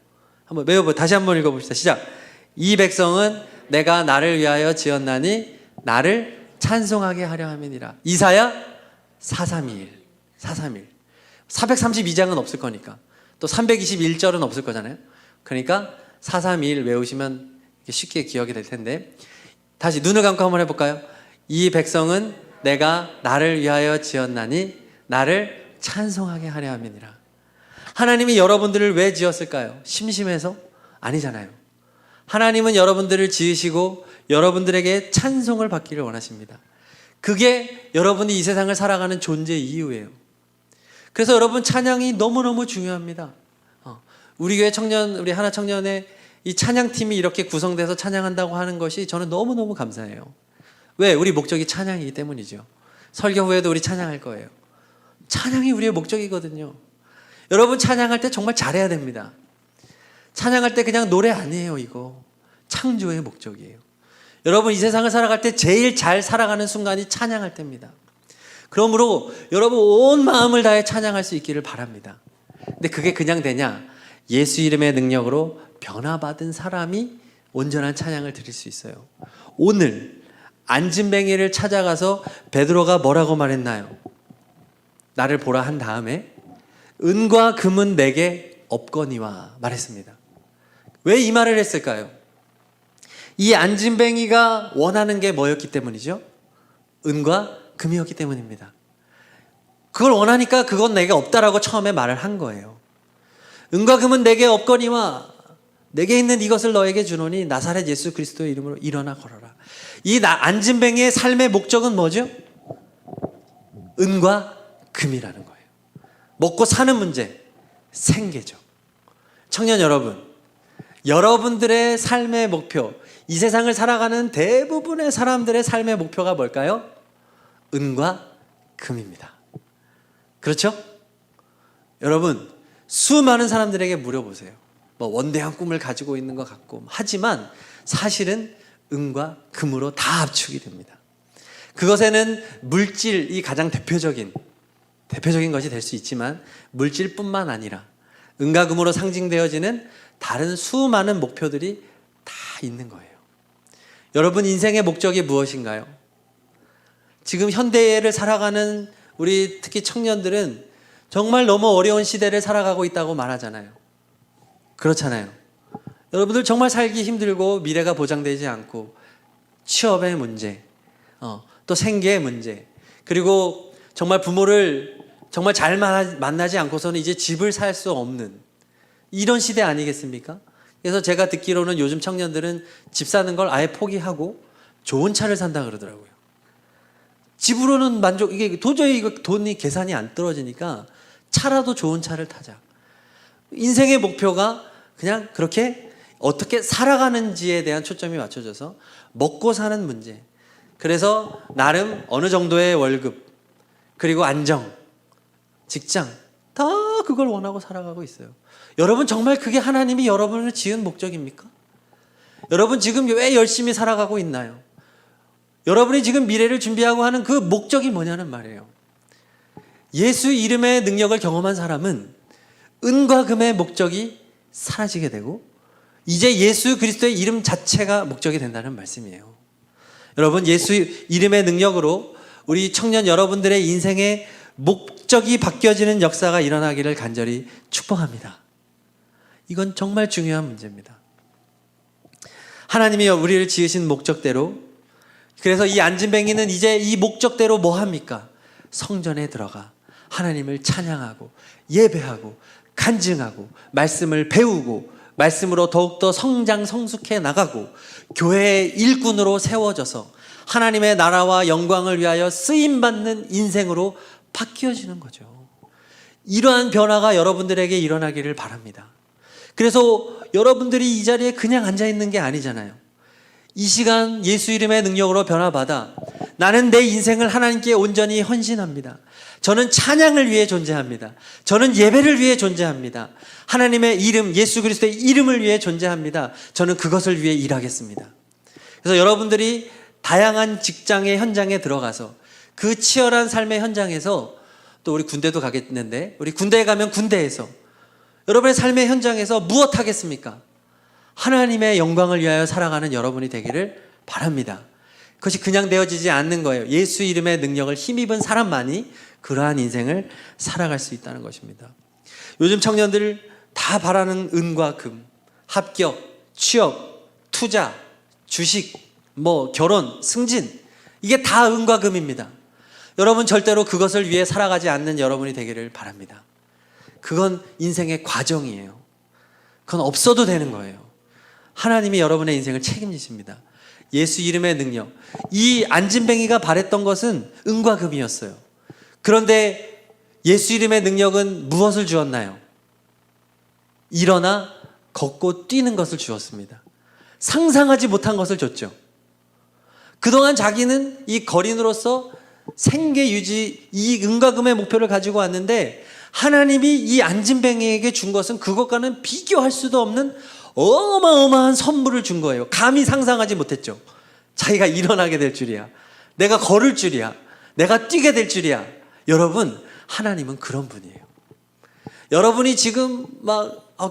한번 외워보. 다시 한번 읽어봅시다. 시작. 이 백성은 내가 나를 위하여 지었나니 나를 찬송하게 하려 함이니라. 이사야 4321 432장은 없을 거니까, 또 321절은 없을 거잖아요. 그러니까 431 외우시면 쉽게 기억이 될 텐데, 다시 눈을 감고 한번 해볼까요? 이 백성은 내가 나를 위하여 지었나니 나를 찬송하게 하려 함이니라. 하나님이 여러분들을 왜 지었을까요? 심심해서? 아니잖아요. 하나님은 여러분들을 지으시고 여러분들에게 찬송을 받기를 원하십니다. 그게 여러분이 이 세상을 살아가는 존재 이유예요. 그래서 여러분, 찬양이 너무너무 중요합니다. 우리 교회 우리 하나 청년의 이 찬양팀이 이렇게 구성돼서 찬양한다고 하는 것이 저는 너무너무 감사해요. 왜? 우리 목적이 찬양이기 때문이죠. 설교 후에도 우리 찬양할 거예요. 찬양이 우리의 목적이거든요. 여러분, 찬양할 때 정말 잘해야 됩니다. 찬양할 때 그냥 노래 아니에요. 이거 창조의 목적이에요. 여러분, 이 세상을 살아갈 때 제일 잘 살아가는 순간이 찬양할 때입니다. 그러므로 여러분 온 마음을 다해 찬양할 수 있기를 바랍니다. 근데 그게 그냥 되냐? 예수 이름의 능력으로 변화받은 사람이 온전한 찬양을 드릴 수 있어요. 오늘 안진뱅이를 찾아가서 베드로가 뭐라고 말했나요? 나를 보라 한 다음에 은과 금은 내게 없거니와 말했습니다. 왜 이 말을 했을까요? 이 안진뱅이가 원하는 게 뭐였기 때문이죠? 은과 금이었기 때문입니다. 그걸 원하니까 그건 내게 없다라고 처음에 말을 한 거예요. 은과 금은 내게 없거니와 내게 있는 이것을 너에게 주노니 나사렛 예수 그리스도의 이름으로 일어나 걸어라. 이 안진뱅이의 삶의 목적은 뭐죠? 은과 금이라는 거예요. 먹고 사는 문제, 생계죠. 청년 여러분, 여러분들의 삶의 목표, 이 세상을 살아가는 대부분의 사람들의 삶의 목표가 뭘까요? 은과 금입니다. 그렇죠? 여러분, 수많은 사람들에게 물어보세요. 원대한 꿈을 가지고 있는 것 같고, 하지만 사실은 은과 금으로 다 압축이 됩니다. 그것에는 물질이 가장 대표적인 것이 될 수 있지만, 물질뿐만 아니라 은과 금으로 상징되어지는 다른 수많은 목표들이 다 있는 거예요. 여러분, 인생의 목적이 무엇인가요? 지금 현대를 살아가는 우리 특히 청년들은 정말 너무 어려운 시대를 살아가고 있다고 말하잖아요. 그렇잖아요. 여러분들 정말 살기 힘들고 미래가 보장되지 않고, 취업의 문제, 또 생계의 문제, 그리고 정말 부모를 정말 잘 만나지 않고서는 이제 집을 살 수 없는 이런 시대 아니겠습니까? 그래서 제가 듣기로는 요즘 청년들은 집 사는 걸 아예 포기하고 좋은 차를 산다 그러더라고요. 집으로는 이게 도저히 돈이 계산이 안 떨어지니까 차라도 좋은 차를 타자. 인생의 목표가 그냥 그렇게 어떻게 살아가는지에 대한 초점이 맞춰져서 먹고 사는 문제. 그래서 나름 어느 정도의 월급, 그리고 안정, 직장, 다 그걸 원하고 살아가고 있어요. 여러분, 정말 그게 하나님이 여러분을 지은 목적입니까? 여러분, 지금 왜 열심히 살아가고 있나요? 여러분이 지금 미래를 준비하고 하는 그 목적이 뭐냐는 말이에요. 예수 이름의 능력을 경험한 사람은 은과 금의 목적이 사라지게 되고 이제 예수 그리스도의 이름 자체가 목적이 된다는 말씀이에요. 여러분, 예수 이름의 능력으로 우리 청년 여러분들의 인생의 목적이 바뀌어지는 역사가 일어나기를 간절히 축복합니다. 이건 정말 중요한 문제입니다. 하나님이 우리를 지으신 목적대로, 그래서 이 안진뱅이는 이제 이 목적대로 뭐 합니까? 성전에 들어가 하나님을 찬양하고 예배하고 간증하고 말씀을 배우고 말씀으로 더욱더 성장 성숙해 나가고 교회의 일꾼으로 세워져서 하나님의 나라와 영광을 위하여 쓰임받는 인생으로 바뀌어지는 거죠. 이러한 변화가 여러분들에게 일어나기를 바랍니다. 그래서 여러분들이 이 자리에 그냥 앉아있는 게 아니잖아요. 이 시간 예수 이름의 능력으로 변화받아 나는 내 인생을 하나님께 온전히 헌신합니다. 저는 찬양을 위해 존재합니다. 저는 예배를 위해 존재합니다. 하나님의 이름, 예수 그리스도의 이름을 위해 존재합니다. 저는 그것을 위해 일하겠습니다. 그래서 여러분들이 다양한 직장의 현장에 들어가서 그 치열한 삶의 현장에서, 또 우리 군대도 가겠는데 우리 군대에 가면 군대에서 여러분의 삶의 현장에서 무엇 하겠습니까? 하나님의 영광을 위하여 살아가는 여러분이 되기를 바랍니다. 그것이 그냥 되어지지 않는 거예요. 예수 이름의 능력을 힘입은 사람만이 그러한 인생을 살아갈 수 있다는 것입니다. 요즘 청년들 다 바라는 은과 금, 합격, 취업, 투자, 주식, 결혼, 승진, 이게 다 은과 금입니다. 여러분, 절대로 그것을 위해 살아가지 않는 여러분이 되기를 바랍니다. 그건 인생의 과정이에요. 그건 없어도 되는 거예요. 하나님이 여러분의 인생을 책임지십니다. 예수 이름의 능력, 이 안진뱅이가 바랬던 것은 은과 금이었어요. 그런데 예수 이름의 능력은 무엇을 주었나요? 일어나 걷고 뛰는 것을 주었습니다. 상상하지 못한 것을 줬죠. 그동안 자기는 이 거린으로서 생계 유지, 이 은과 금의 목표를 가지고 왔는데 하나님이 이 안진뱅이에게 준 것은 그것과는 비교할 수도 없는 어마어마한 선물을 준 거예요. 감히 상상하지 못했죠. 자기가 일어나게 될 줄이야. 내가 걸을 줄이야. 내가 뛰게 될 줄이야. 여러분, 하나님은 그런 분이에요. 여러분이 지금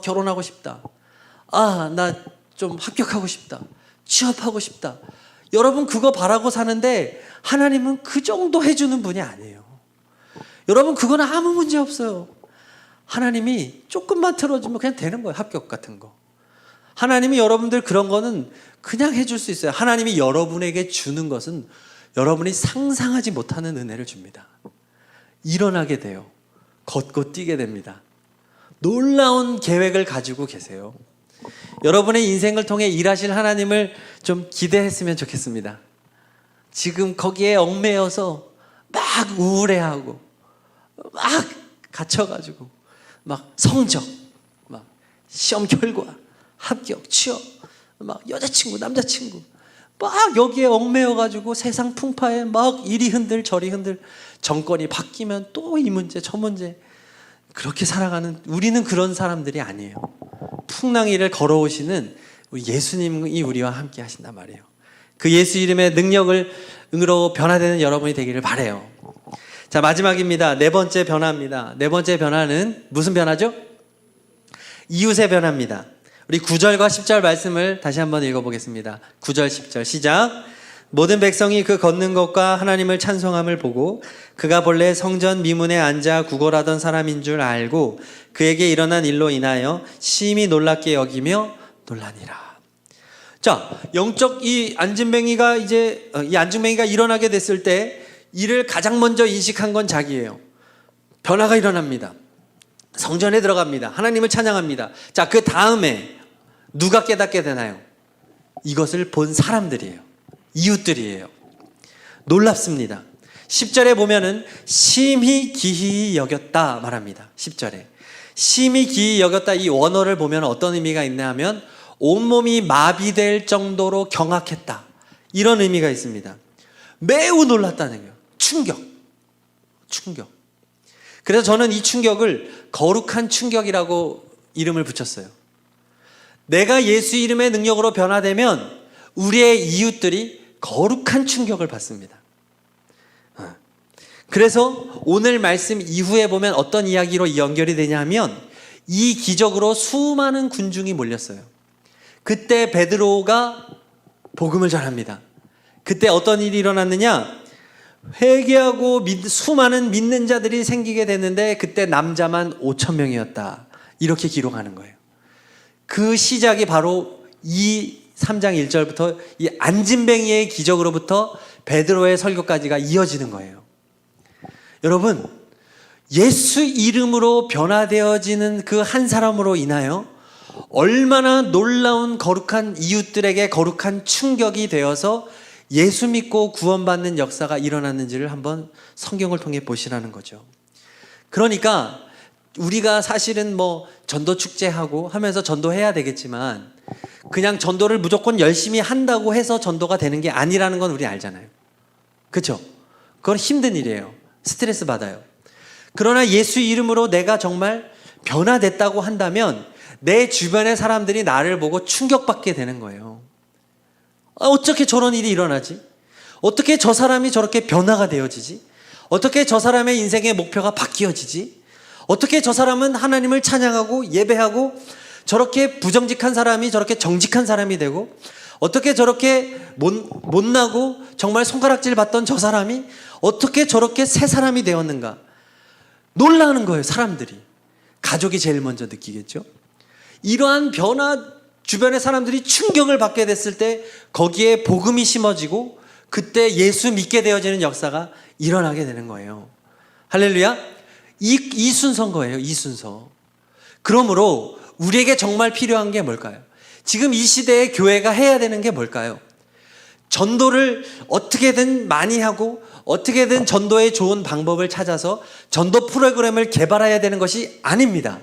결혼하고 싶다. 나 좀 합격하고 싶다. 취업하고 싶다. 여러분 그거 바라고 사는데 하나님은 그 정도 해주는 분이 아니에요. 여러분, 그건 아무 문제 없어요. 하나님이 조금만 틀어주면 그냥 되는 거예요. 합격 같은 거. 하나님이 여러분들 그런 거는 그냥 해줄 수 있어요. 하나님이 여러분에게 주는 것은 여러분이 상상하지 못하는 은혜를 줍니다. 일어나게 돼요. 걷고 뛰게 됩니다. 놀라운 계획을 가지고 계세요. 여러분의 인생을 통해 일하실 하나님을 좀 기대했으면 좋겠습니다. 지금 거기에 얽매여서 막 우울해하고 막 갇혀가지고 막 성적, 막 시험 결과, 합격, 취업, 막 여자친구, 남자친구 막 여기에 얽매여가지고 세상 풍파에 막 이리 흔들 저리 흔들, 정권이 바뀌면 또 이 문제 저 문제, 그렇게 살아가는 우리는 그런 사람들이 아니에요. 풍랑이를 걸어오시는 우리 예수님이 우리와 함께 하신단 말이에요. 그 예수 이름의 능력을 응으로 변화되는 여러분이 되기를 바라요. 자, 마지막입니다. 네 번째 변화입니다. 네 번째 변화는 무슨 변화죠? 이웃의 변화입니다. 우리 9절과 10절 말씀을 다시 한번 읽어보겠습니다. 9절 10절 시작. 모든 백성이 그 걷는 것과 하나님을 찬송함을 보고 그가 본래 성전 미문에 앉아 구걸하던 사람인 줄 알고 그에게 일어난 일로 인하여 심히 놀랍게 여기며 놀라니라. 자, 영적 이 안진뱅이가 일어나게 됐을 때 이를 가장 먼저 인식한 건 자기예요. 변화가 일어납니다. 성전에 들어갑니다. 하나님을 찬양합니다. 자, 그 다음에 누가 깨닫게 되나요? 이것을 본 사람들이에요. 이웃들이에요. 놀랍습니다. 10절에 보면은 심히 기히 여겼다 말합니다. 10절에 심히 기이 여겼다, 이 원어를 보면 어떤 의미가 있냐 하면 온몸이 마비될 정도로 경악했다, 이런 의미가 있습니다. 매우 놀랐다는 거예요. 충격. 그래서 저는 이 충격을 거룩한 충격이라고 이름을 붙였어요. 내가 예수 이름의 능력으로 변화되면 우리의 이웃들이 거룩한 충격을 받습니다. 그래서 오늘 말씀 이후에 보면 어떤 이야기로 연결이 되냐 하면 이 기적으로 수많은 군중이 몰렸어요. 그때 베드로가 복음을 전합니다. 그때 어떤 일이 일어났느냐? 회개하고 수많은 믿는 자들이 생기게 됐는데 그때 남자만 5,000명이었다. 이렇게 기록하는 거예요. 그 시작이 바로 3장 1절부터 이 안진뱅이의 기적으로부터 베드로의 설교까지가 이어지는 거예요. 여러분, 예수 이름으로 변화되어지는 그 한 사람으로 인하여 얼마나 놀라운 거룩한 이웃들에게 거룩한 충격이 되어서 예수 믿고 구원받는 역사가 일어났는지를 한번 성경을 통해 보시라는 거죠. 그러니까 우리가 사실은 전도 축제하고 하면서 전도해야 되겠지만 그냥 전도를 무조건 열심히 한다고 해서 전도가 되는 게 아니라는 건 우리 알잖아요. 그렇죠? 그건 힘든 일이에요. 스트레스 받아요. 그러나 예수 이름으로 내가 정말 변화됐다고 한다면 내 주변의 사람들이 나를 보고 충격받게 되는 거예요. 어떻게 저런 일이 일어나지? 어떻게 저 사람이 저렇게 변화가 되어지지? 어떻게 저 사람의 인생의 목표가 바뀌어지지? 어떻게 저 사람은 하나님을 찬양하고 예배하고 저렇게 부정직한 사람이 저렇게 정직한 사람이 되고 어떻게 저렇게 못나고 정말 손가락질 받던 저 사람이 어떻게 저렇게 새 사람이 되었는가? 놀라는 거예요, 사람들이. 가족이 제일 먼저 느끼겠죠? 이러한 변화, 주변의 사람들이 충격을 받게 됐을 때 거기에 복음이 심어지고 그때 예수 믿게 되어지는 역사가 일어나게 되는 거예요. 할렐루야. 이 순서인 거예요. 이 순서. 그러므로 우리에게 정말 필요한 게 뭘까요? 지금 이 시대에 교회가 해야 되는 게 뭘까요? 전도를 어떻게든 많이 하고 어떻게든 전도의 좋은 방법을 찾아서 전도 프로그램을 개발해야 되는 것이 아닙니다.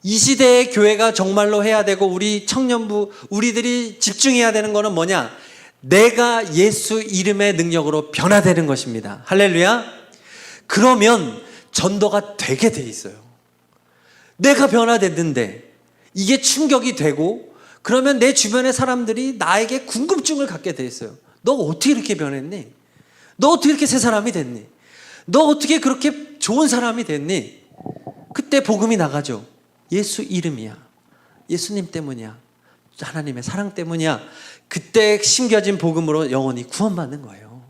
이 시대의 교회가 정말로 해야 되고 우리 청년부, 우리들이 집중해야 되는 것은 뭐냐? 내가 예수 이름의 능력으로 변화되는 것입니다. 할렐루야. 그러면 전도가 되게 돼 있어요. 내가 변화됐는데 이게 충격이 되고 그러면 내 주변의 사람들이 나에게 궁금증을 갖게 돼 있어요. 너 어떻게 이렇게 변했니? 너 어떻게 이렇게 새 사람이 됐니? 너 어떻게 그렇게 좋은 사람이 됐니? 그때 복음이 나가죠. 예수 이름이야. 예수님 때문이야. 하나님의 사랑 때문이야. 그때 심겨진 복음으로 영혼이 구원받는 거예요.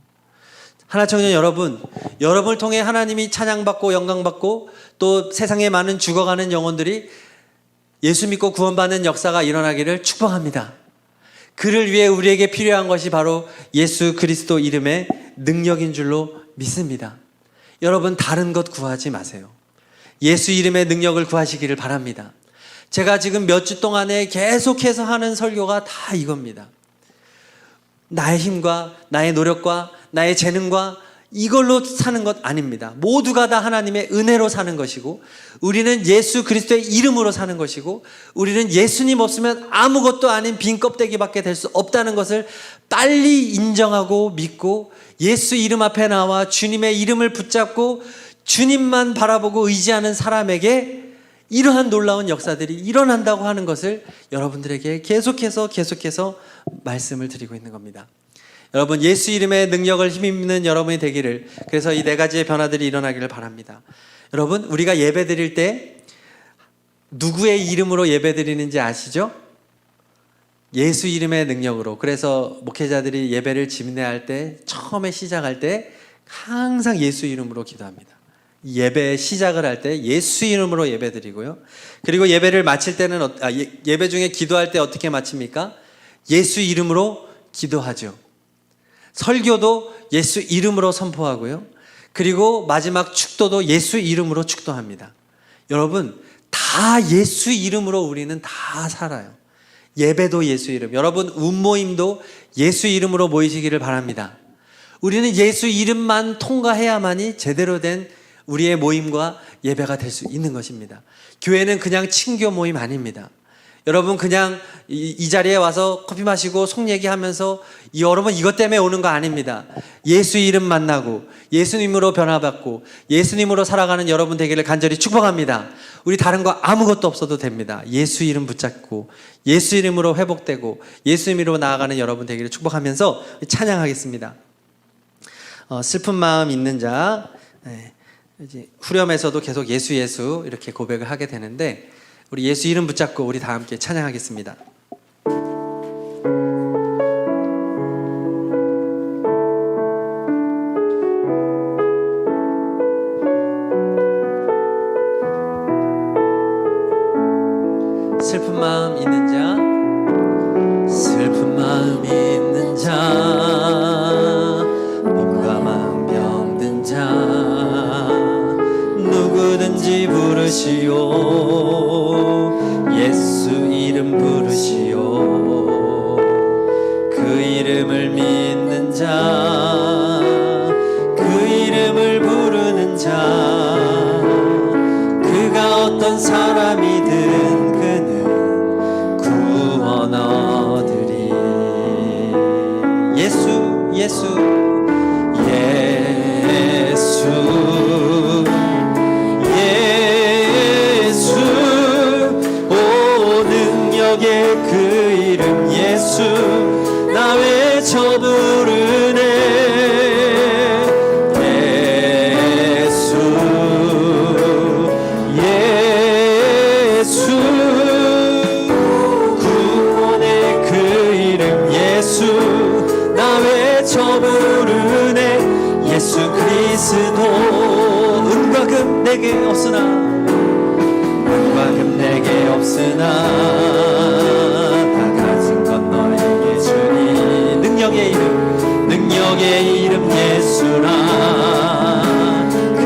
하나청년 여러분, 여러분을 통해 하나님이 찬양받고 영광받고 또 세상에 많은 죽어가는 영혼들이 예수 믿고 구원받는 역사가 일어나기를 축복합니다. 그를 위해 우리에게 필요한 것이 바로 예수 그리스도 이름의 능력인 줄로 믿습니다. 여러분, 다른 것 구하지 마세요. 예수 이름의 능력을 구하시기를 바랍니다. 제가 지금 몇 주 동안에 계속해서 하는 설교가 다 이겁니다. 나의 힘과 나의 노력과 나의 재능과 이걸로 사는 것 아닙니다. 모두가 다 하나님의 은혜로 사는 것이고 우리는 예수 그리스도의 이름으로 사는 것이고 우리는 예수님 없으면 아무것도 아닌 빈 껍데기밖에 될 수 없다는 것을 빨리 인정하고 믿고 예수 이름 앞에 나와 주님의 이름을 붙잡고 주님만 바라보고 의지하는 사람에게 이러한 놀라운 역사들이 일어난다고 하는 것을 여러분들에게 계속해서 말씀을 드리고 있는 겁니다. 여러분, 예수 이름의 능력을 힘입는 여러분이 되기를, 그래서 이 4가지의 변화들이 일어나기를 바랍니다. 여러분, 우리가 예배 드릴 때 누구의 이름으로 예배 드리는지 아시죠? 예수 이름의 능력으로. 그래서 목회자들이 예배를 집례할 때, 처음에 시작할 때 항상 예수 이름으로 기도합니다. 예배 시작을 할 때 예수 이름으로 예배 드리고요. 그리고 예배를 마칠 때는 예배 중에 기도할 때 어떻게 마칩니까? 예수 이름으로 기도하죠. 설교도 예수 이름으로 선포하고요. 그리고 마지막 축도도 예수 이름으로 축도합니다. 여러분, 다 예수 이름으로 우리는 다 살아요. 예배도 예수 이름. 여러분, 운모임도 예수 이름으로 모이시기를 바랍니다. 우리는 예수 이름만 통과해야만이 제대로 된 우리의 모임과 예배가 될 수 있는 것입니다. 교회는 그냥 친교 모임 아닙니다. 여러분 그냥 이 자리에 와서 커피 마시고 속 얘기하면서 여러분 이것 때문에 오는 거 아닙니다. 예수 이름 만나고 예수님으로 변화받고 예수님으로 살아가는 여러분 되기를 간절히 축복합니다. 우리 다른 거 아무것도 없어도 됩니다. 예수 이름 붙잡고 예수 이름으로 회복되고 예수 이름으로 나아가는 여러분 되기를 축복하면서 찬양하겠습니다. 슬픈 마음 있는 자, 이제 후렴에서도 계속 예수 예수 이렇게 고백을 하게 되는데 우리 예수 이름 붙잡고 우리 다 함께 찬양하겠습니다. 슬픈 마음 있는 자, 슬픈 마음 있는 자, 몸과 마음 병든 자, 누구든지 부르시오. 예수 이름 부르시오. 그 이름을 믿는 자, 그 이름을 부르는 자, 그가 어떤 사람이든 그는 구원 얻으리. 예수 예수 예수 그 이름 예수 나 외쳐 부르네. 예수 예수 구원의 그 이름 예수 나 외쳐 부르네. 예수 그리스도 은과 금 내게 없으나 은과 금 내게 없으나 능력의 이름 예수라. 그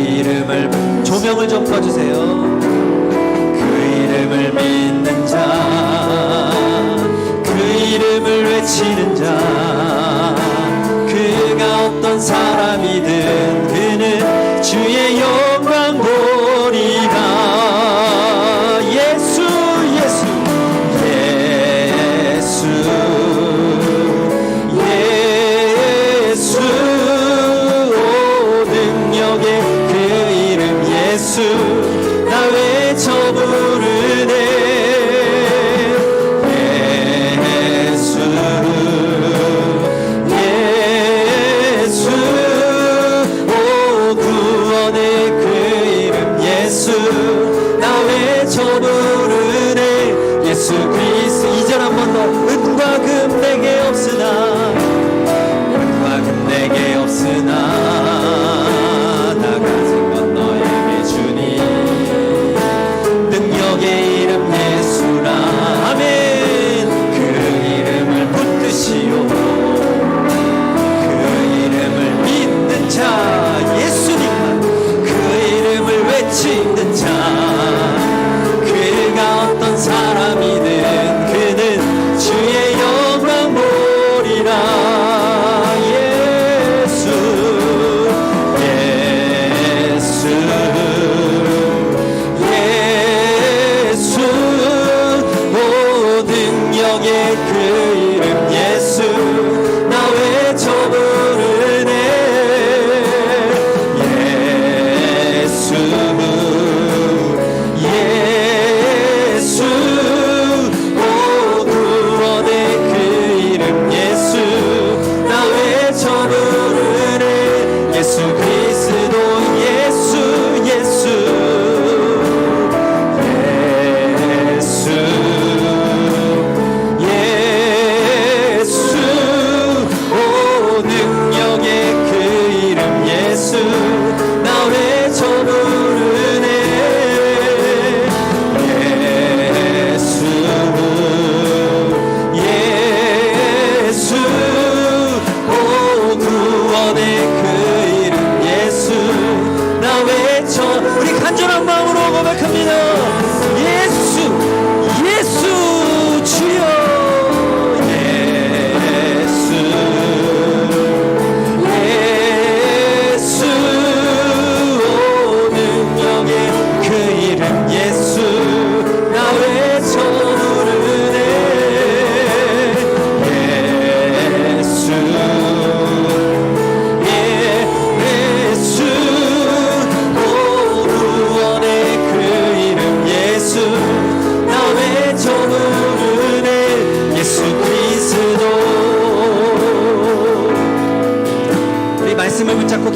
이름을 조명을 좀 꺼주세요. 그 이름을 믿는 자, 그 이름을 외치는 자, 그가 어떤 사람이든 그는 주의 영광 보리라. 예수 예수 예수 나 외쳐 부르네. 예수 예수 오 구원의 그 이름 예수 나 외쳐 부르네. 예수 그리스도 2절 한 번 더. 은과 금 내게 없으나 은과 금 내게 없으나 능력의 이름 예수라. 아멘. 그 이름을 붙드시오. 그 이름을 믿는 자 예수님만, 그 이름을 외치는 자, 그가 어떤 사람이든 그는 주의 영광 보리라.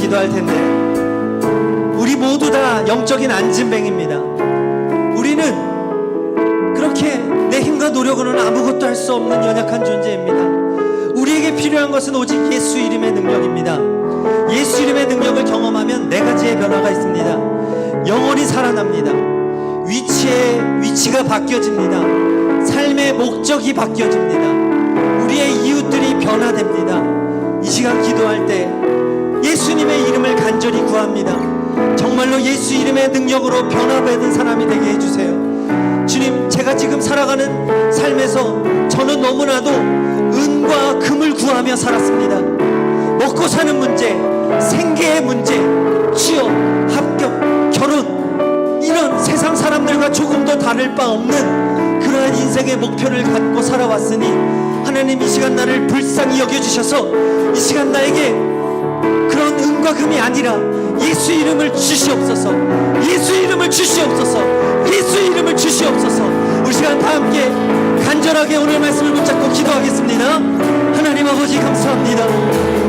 기도할 텐데, 우리 모두 다 영적인 안진뱅입니다. 우리는 그렇게 내 힘과 노력으로는 아무것도 할 수 없는 연약한 존재입니다. 우리에게 필요한 것은 오직 예수 이름의 능력입니다. 예수 이름의 능력을 경험하면 네 가지의 변화가 있습니다. 영혼이 살아납니다. 위치가 바뀌어집니다. 삶의 목적이 바뀌어집니다. 우리의 이웃들이 변화됩니다. 이 시간 기도할 때 예수님의 이름을 간절히 구합니다. 정말로 예수 이름의 능력으로 변화받은 사람이 되게 해주세요. 주님, 제가 지금 살아가는 삶에서 저는 너무나도 은과 금을 구하며 살았습니다. 먹고 사는 문제, 생계의 문제, 취업, 합격, 결혼, 이런 세상 사람들과 조금 더 다를 바 없는 그러한 인생의 목표를 갖고 살아왔으니 하나님, 이 시간 나를 불쌍히 여겨주셔서 이 시간 나에게 그런 은과 금이 아니라 예수 이름을 주시옵소서. 예수 이름을 주시옵소서. 예수 이름을 주시옵소서. 우리 시간 다 함께 간절하게 오늘 말씀을 붙잡고 기도하겠습니다. 하나님 아버지, 감사합니다.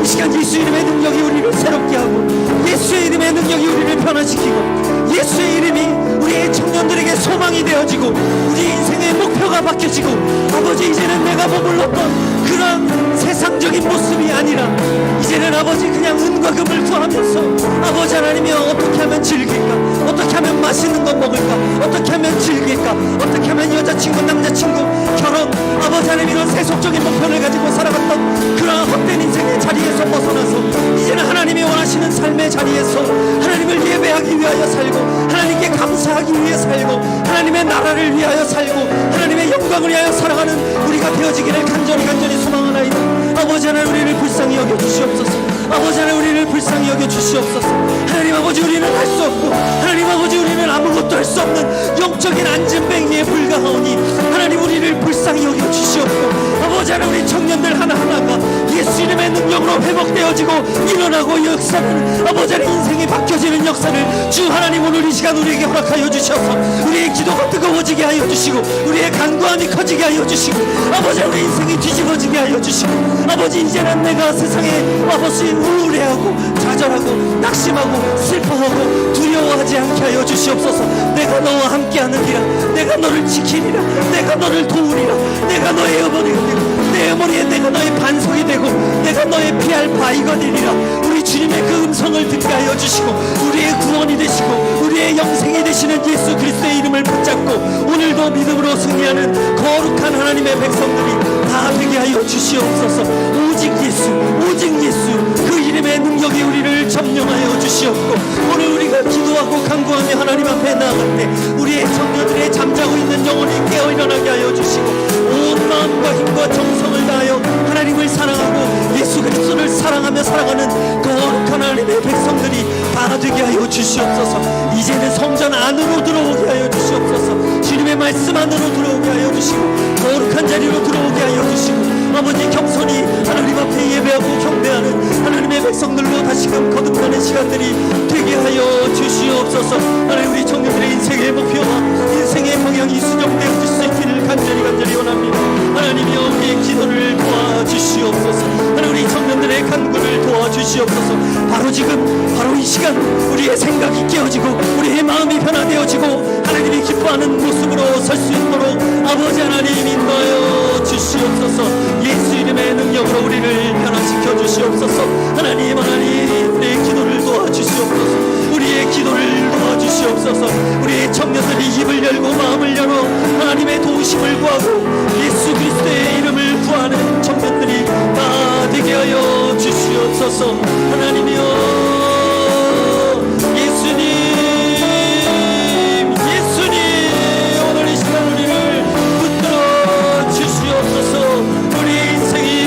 이 시간 예수 이름의 능력이 우리를 새롭게 하고 예수의 이름의 능력이 우리를 변화시키고 예수의 이름이 우리의 청년들에게 소망이 되어지고 우리 인생의 목표가 바뀌어지고, 아버지, 이제는 내가 머물렀던 그런 세상적인 모습이 아니라 이제는 아버지 그냥 은과 금을 구하면서 아버지 하나님이 어떻게 하면 즐길까, 어떻게 하면 맛있는 것 먹을까, 어떻게 하면 즐길까, 어떻게 하면 여자친구 남자친구 결혼, 아버지 하나님 이런 세속적인 목표를 가지고 살아갔던 그런 헛된 인생의 자리에서 벗어나서 이제는 하나님이 원하시는 삶의 자리에서 하나님을 예배하기 위하여 살고 하나님께 감사하기 위해 살고 하나님의 나라를 위하여 살고 하나님의 영광을 위하여 살아가는 우리가 되어지기를 간절히 소망하나이다. 아버지 하나님, 우리를 불쌍히 여겨주시옵소서. 아버지 하나님, 우리를 불쌍히 여겨주시옵소서. 하나님 아버지, 우리는 할 수 없고 하나님 아버지, 우리는 아무것도 할 수 없는 영적인 안진뱅이에 불과하오니 하나님, 우리를 불쌍히 여겨주시옵고 아버지 하나님, 우리 청년들 하나하나가 예수 이름의 능력으로 회복되어지고 일어나고 역사는 아버지 하나님 인생이 바뀌어지는 역사를 주 하나님 오늘 이 시간 우리에게 허락하여 주셔서 우리의 기도가 뜨거워지게 하여 주시고 우리의 간구함이 커지게 하여 주시고 아버지 하나님, 우리 인생이 뒤집어지게 하여 주시고 아버지, 이제는 내가 세상에 아버지 우울해하고 좌절하고 낙심하고 슬퍼하고 두려워하지 않게 하여 주시옵소서. 내가 너와 함께하느니라. 내가 너를 지키리라. 내가 너를 도우리라. 내가 너의 어머니가 되고 내 어머니에 내가 너의 반석이 되고 내가 너의 피할 바위가 되리라. 우리 주님의 그 음성을 듣게 하여 주시고 우리의 구원이 되시고 우리의 영생이 되시는 예수 그리스도의 이름을 붙잡고 오늘도 믿음으로 승리하는 거룩한 하나님의 백성들이 다 되게 하여 주시옵소서. 오직 예수 그 이름의 능력이 우리를 점령하여 주시옵고 오늘 우리가 기도하고 간구하며 하나님 앞에 나아갈 때 우리의 청년들의 잠자고 있는 영혼이 깨어 일어나게 하여 주시고 온 마음과 힘과 정성을 다하여 하나님을 사랑하고 예수 그리스도를 사랑하며 살아가는 거룩한 하나님의 백성들이 다 되게 하여 주시옵소서. 이제는 성전 안으로 들어오게 하여 주시옵소서. 주님의 말씀 안으로 들어오게 하여 주시고 거룩한 자리로 들어오게 하여 주시고 아버지, 겸손히 하나님 앞에 예배하고 경배하는 하나님의 백성들로 다시금 거듭나는 시간들이 되게 하여 주시옵소서. 하나님, 우리 청년들의 인생의 목표와 인생의 방향이 수정되어질 수 있기를 간절히 원합니다. 하나님이여, 우리의 기도를 도와주시옵소서. 하나님, 우리 청년들의 간구를 도와주시옵소서. 바로 지금 바로 이 시간 우리의 생각이 깨어지고 우리의 마음이 변화되어지고 하나님이 기뻐하는 모습으로 설 수 있도록 아버지 하나님 인도하여 주시옵소서. 예수 이름의 능력으로 우리를 변화시켜 주시옵소서. 하나님 우리의 기도를 도와주시옵소서. 우리의 기도를 도와주시옵소서. 우리의 청년들이 입을 열고 마음을 열어 하나님의 도우심을 구하고 예수 그리스도의 이름을 구하는 청년들이 다 되게 하여 주시옵소서. 하나님이여,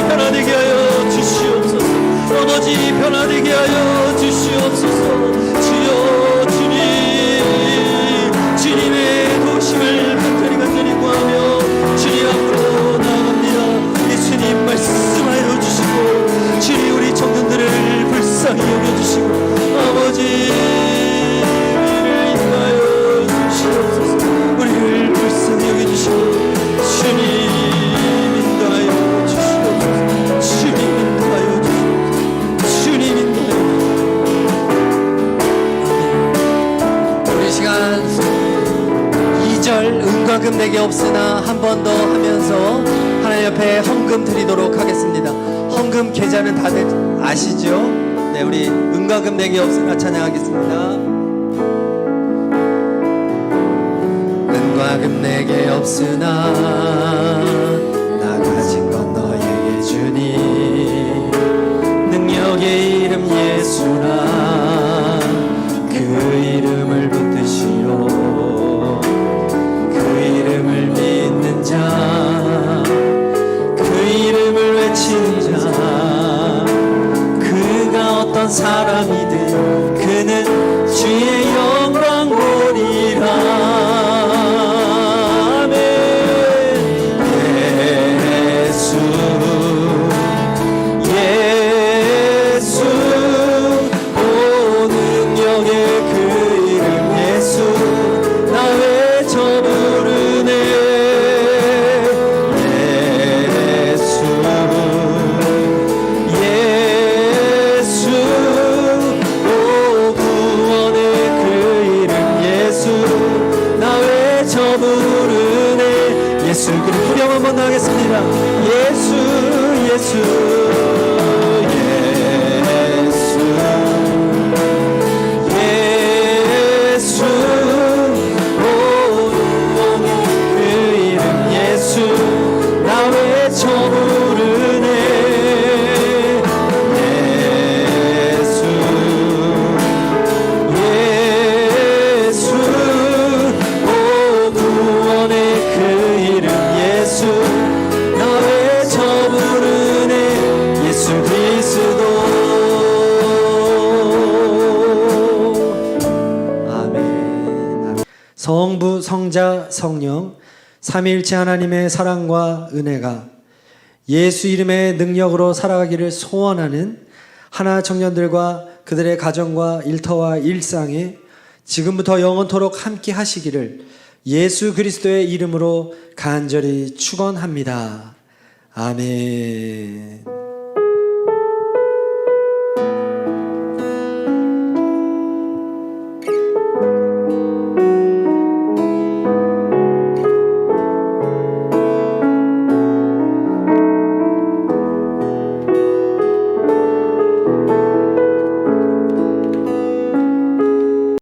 변화되게 하여 주시옵소서. 아버지, 변화되게 하여 주시옵소서. 주여, 주님의 도심을 간절히 구하며 주님 앞으로 나아갑니다. 예수님 말씀하여 주시고 주님, 우리 청년들을 불쌍히 여겨 내게 없으나 한 번 더 하면서 하나님 옆에 헌금 드리도록 하겠습니다. 헌금 계좌는 다들 아시죠? 네, 우리 은과금 내게 없으나 찬양하겠습니다. 은과금 내게 없으나 나 가진 건 너에게 주니 능력의 이름 예수라 그 이름을 붙드시오 그 이름을 믿는 자 그 이름을 외치는 자 그가 어떤 사람이든 그는 주의 영광 보리라 예수 그리 후렴 한번 하겠습니다. 예수 예수 예수 예수 오 그 이름 예수 나 외쳐 부르네 예수 예수 오 구원의 그 예수 나 외쳐 부르네 예수 그리스도 아멘. 성부 성자 성령 삼위일체 하나님의 사랑과 은혜가 예수 이름의 능력으로 살아가기를 소원하는 하나 청년들과 그들의 가정과 일터와 일상에 지금부터 영원토록 함께 하시기를 예수 그리스도의 이름으로 간절히 축원합니다. 아멘.